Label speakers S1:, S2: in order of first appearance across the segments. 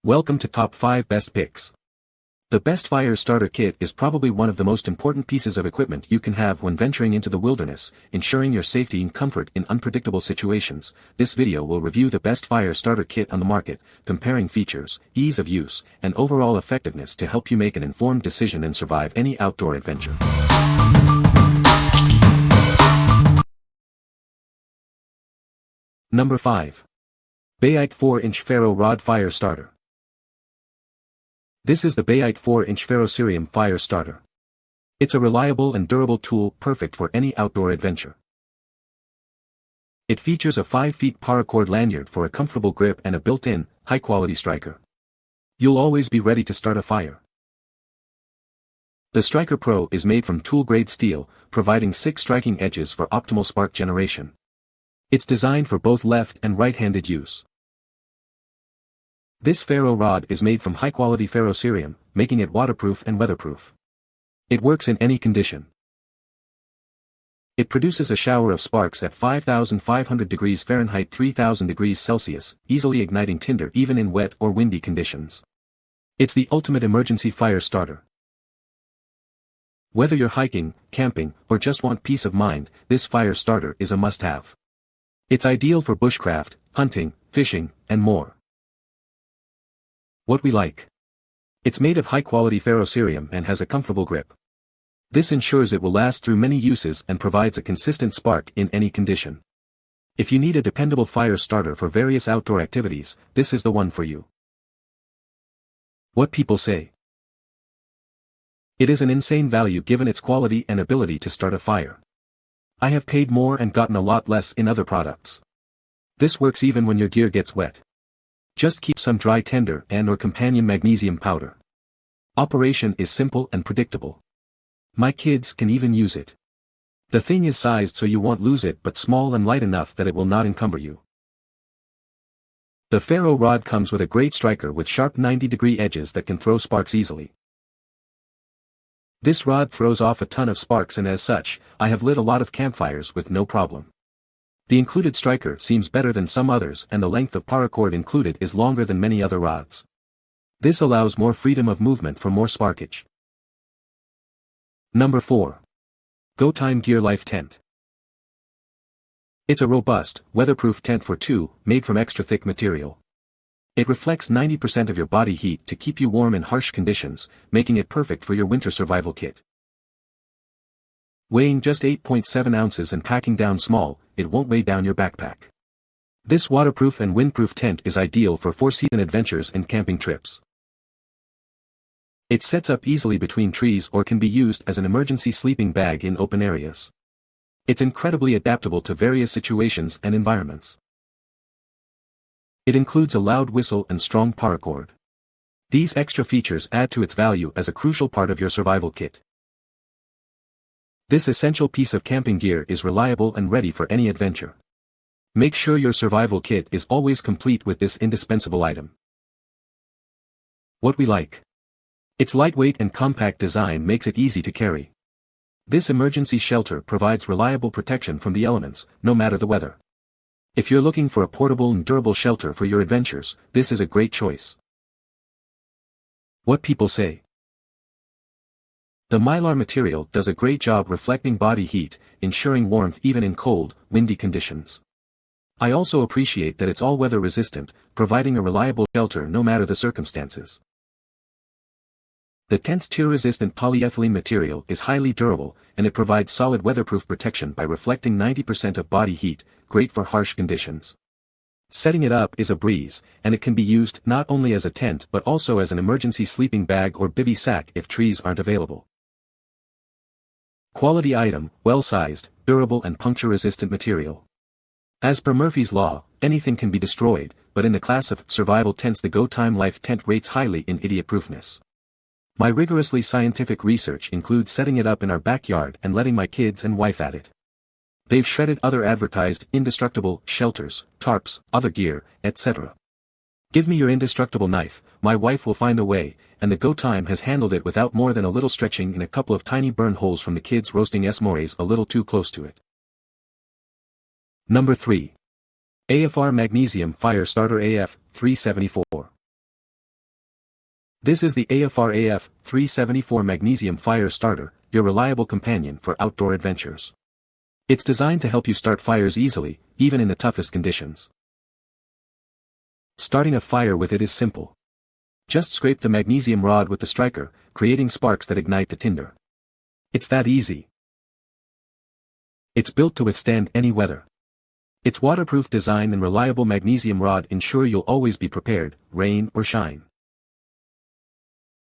S1: Welcome to Top 5 Best Picks. The best fire starter kit is probably one of the most important pieces of equipment you can have when venturing into the wilderness, ensuring your safety and comfort in unpredictable situations. This video will review the best fire starter kit on the market, comparing features, ease of use, and overall effectiveness to help you make an informed decision and survive any outdoor adventure. Number 5. Bayite 4-inch Ferro Rod Fire Starter. This is the Bayite 4-inch ferrocerium fire starter. It's a reliable and durable tool perfect for any outdoor adventure. It features a 5-foot paracord lanyard for a comfortable grip and a built-in, high-quality striker. You'll always be ready to start a fire. The Striker Pro is made from tool-grade steel, providing 6 striking edges for optimal spark generation. It's designed for both left and right-handed use. This ferro rod is made from high-quality ferrocerium, making it waterproof and weatherproof. It works in any condition. It produces a shower of sparks at 5,500 degrees Fahrenheit 3,000 degrees Celsius, easily igniting tinder even in wet or windy conditions. It's the ultimate emergency fire starter. Whether you're hiking, camping, or just want peace of mind, this fire starter is a must-have. It's ideal for bushcraft, hunting, fishing, and more. What we like. It's made of high-quality ferrocerium and has a comfortable grip. This ensures it will last through many uses and provides a consistent spark in any condition. If you need a dependable fire starter for various outdoor activities, this is the one for you. What people say. It is an insane value given its quality and ability to start a fire. I have paid more and gotten a lot less in other products. This works even when your gear gets wet. Just keep some dry tinder and/or companion magnesium powder. Operation is simple and predictable. My kids can even use it. The thing is sized so you won't lose it but small and light enough that it will not encumber you. The ferro rod comes with a great striker with sharp 90-degree edges that can throw sparks easily. This rod throws off a ton of sparks and as such, I have lit a lot of campfires with no problem. The included striker seems better than some others and the length of paracord included is longer than many other rods. This allows more freedom of movement for more sparkage. Number 4. Go Time Gear Life Tent. It's a robust, weatherproof tent for two, made from extra thick material. It reflects 90% of your body heat to keep you warm in harsh conditions, making it perfect for your winter survival kit. Weighing just 8.7 ounces and packing down small, it won't weigh down your backpack. This waterproof and windproof tent is ideal for four-season adventures and camping trips. It sets up easily between trees or can be used as an emergency sleeping bag in open areas. It's incredibly adaptable to various situations and environments. It includes a loud whistle and strong paracord. These extra features add to its value as a crucial part of your survival kit. This essential piece of camping gear is reliable and ready for any adventure. Make sure your survival kit is always complete with this indispensable item. What we like. Its lightweight and compact design makes it easy to carry. This emergency shelter provides reliable protection from the elements, no matter the weather. If you're looking for a portable and durable shelter for your adventures, this is a great choice. What people say. The mylar material does a great job reflecting body heat, ensuring warmth even in cold, windy conditions. I also appreciate that it's all-weather resistant, providing a reliable shelter no matter the circumstances. The tent's tear-resistant polyethylene material is highly durable, and it provides solid weatherproof protection by reflecting 90% of body heat, great for harsh conditions. Setting it up is a breeze, and it can be used not only as a tent but also as an emergency sleeping bag or bivy sack if trees aren't available. Quality item, well-sized, durable and puncture-resistant material. As per Murphy's Law, anything can be destroyed, but in the class of survival tents the Go Time Life tent rates highly in idiot-proofness. My rigorously scientific research includes setting it up in our backyard and letting my kids and wife at it. They've shredded other advertised indestructible shelters, tarps, other gear, etc. Give me your indestructible knife, my wife will find a way, and the Go Time has handled it without more than a little stretching in a couple of tiny burn holes from the kids roasting s'mores a little too close to it. Number 3. AOFAR Magnesium Fire Starter AF 374. This is the AOFAR AF374 Magnesium Fire Starter, your reliable companion for outdoor adventures. It's designed to help you start fires easily, even in the toughest conditions. Starting a fire with it is simple. Just scrape the magnesium rod with the striker, creating sparks that ignite the tinder. It's that easy. It's built to withstand any weather. Its waterproof design and reliable magnesium rod ensure you'll always be prepared, rain or shine.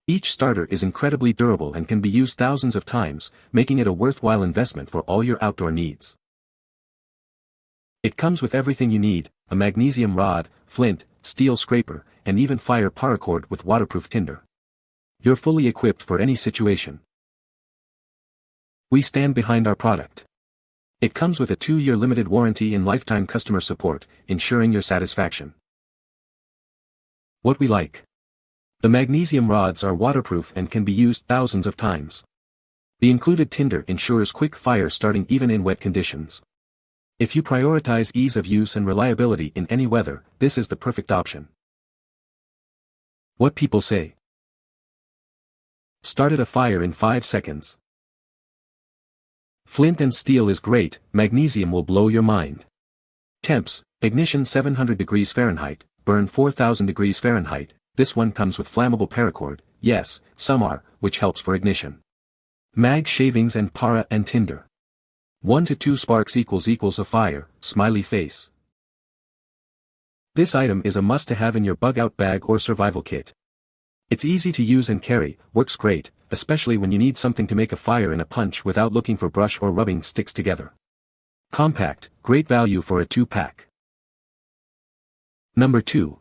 S1: Each starter is incredibly durable and can be used thousands of times, making it a worthwhile investment for all your outdoor needs. It comes with everything you need: a magnesium rod, flint, steel scraper, and even fire paracord with waterproof tinder. You're fully equipped for any situation. We stand behind our product. It comes with a 2-year limited warranty and lifetime customer support, ensuring your satisfaction. What we like. The magnesium rods are waterproof and can be used thousands of times. The included tinder ensures quick fire starting even in wet conditions. If you prioritize ease of use and reliability in any weather, this is the perfect option. What people say. Started a fire in 5 seconds. Flint and steel is great, magnesium will blow your mind. Temps: ignition 700 degrees Fahrenheit, burn 4000 degrees Fahrenheit. This one comes with flammable paracord, yes, some are, which helps for ignition. Mag shavings and para and tinder. 1 to 2 sparks equals a fire, smiley face. This item is a must-to-have in your bug-out bag or survival kit. It's easy to use and carry, works great, especially when you need something to make a fire in a punch without looking for brush or rubbing sticks together. Compact, great value for a 2-pack. Number 2.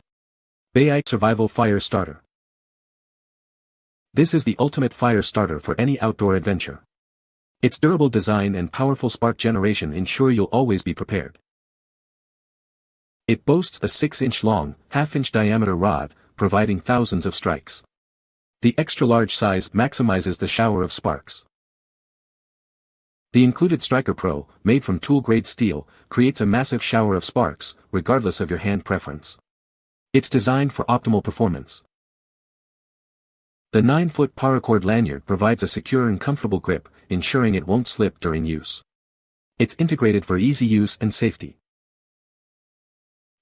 S1: Bayite Survival Fire Starter. This is the ultimate fire starter for any outdoor adventure. Its durable design and powerful spark generation ensure you'll always be prepared. It boasts a 6-inch long, 1/2-inch diameter rod, providing thousands of strikes. The extra-large size maximizes the shower of sparks. The included Striker Pro, made from tool-grade steel, creates a massive shower of sparks, regardless of your hand preference. It's designed for optimal performance. The 9-foot paracord lanyard provides a secure and comfortable grip, ensuring it won't slip during use. It's integrated for easy use and safety.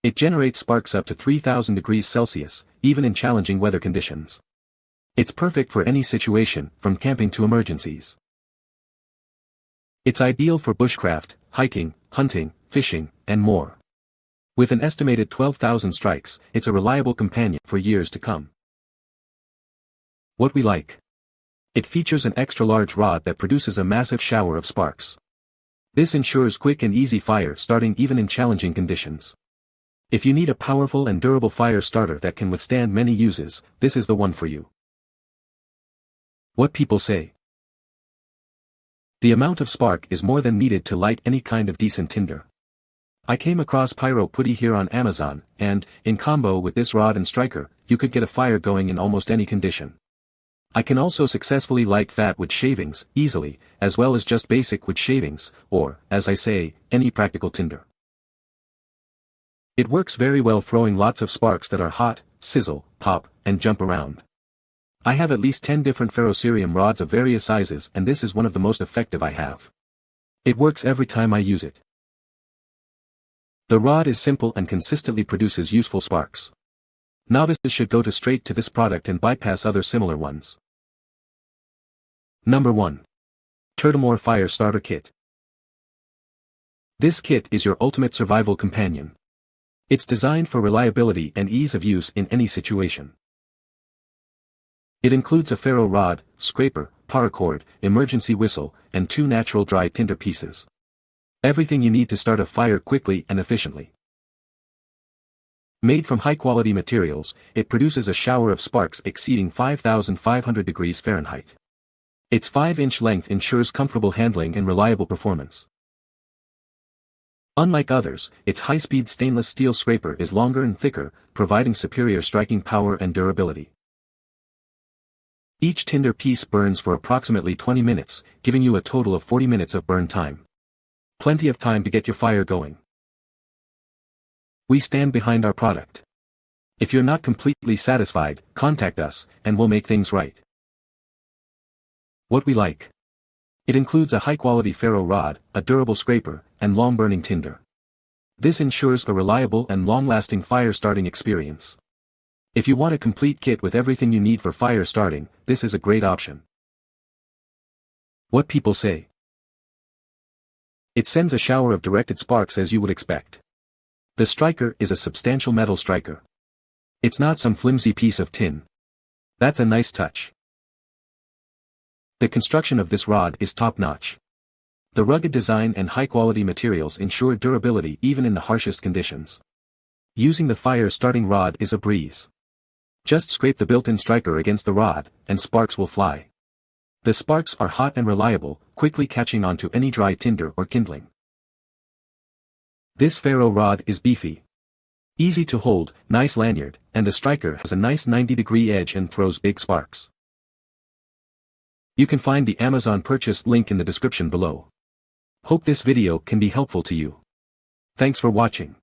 S1: It generates sparks up to 3000 degrees Celsius, even in challenging weather conditions. It's perfect for any situation, from camping to emergencies. It's ideal for bushcraft, hiking, hunting, fishing, and more. With an estimated 12,000 strikes, it's a reliable companion for years to come. What we like. It features an extra-large rod that produces a massive shower of sparks. This ensures quick and easy fire starting even in challenging conditions. If you need a powerful and durable fire starter that can withstand many uses, this is the one for you. What people say. The amount of spark is more than needed to light any kind of decent tinder. I came across Pyro Putty here on Amazon, and, in combo with this rod and striker, you could get a fire going in almost any condition. I can also successfully light fat wood shavings, easily, as well as just basic wood shavings, or, as I say, any practical tinder. It works very well throwing lots of sparks that are hot, sizzle, pop, and jump around. I have at least 10 different ferrocerium rods of various sizes and this is one of the most effective I have. It works every time I use it. The rod is simple and consistently produces useful sparks. Novices should go straight to this product and bypass other similar ones. Number 1. Terdemor Fire Starter Kit. This kit is your ultimate survival companion. It's designed for reliability and ease of use in any situation. It includes a ferro rod, scraper, paracord, emergency whistle, and 2 natural dry tinder pieces. Everything you need to start a fire quickly and efficiently. Made from high-quality materials, it produces a shower of sparks exceeding 5500 degrees Fahrenheit. Its 5-inch length ensures comfortable handling and reliable performance. Unlike others, its high-speed stainless steel scraper is longer and thicker, providing superior striking power and durability. Each tinder piece burns for approximately 20 minutes, giving you a total of 40 minutes of burn time. Plenty of time to get your fire going. We stand behind our product. If you're not completely satisfied, contact us, and we'll make things right. What we like. It includes a high-quality ferro rod, a durable scraper, and long-burning tinder. This ensures a reliable and long-lasting fire-starting experience. If you want a complete kit with everything you need for fire starting, this is a great option. What people say. It sends a shower of directed sparks as you would expect. The striker is a substantial metal striker. It's not some flimsy piece of tin. That's a nice touch. The construction of this rod is top-notch. The rugged design and high-quality materials ensure durability even in the harshest conditions. Using the fire-starting rod is a breeze. Just scrape the built-in striker against the rod, and sparks will fly. The sparks are hot and reliable, quickly catching onto any dry tinder or kindling. This ferro rod is beefy. Easy to hold, nice lanyard, and the striker has a nice 90-degree edge and throws big sparks. You can find the Amazon purchase link in the description below. Hope this video can be helpful to you. Thanks for watching.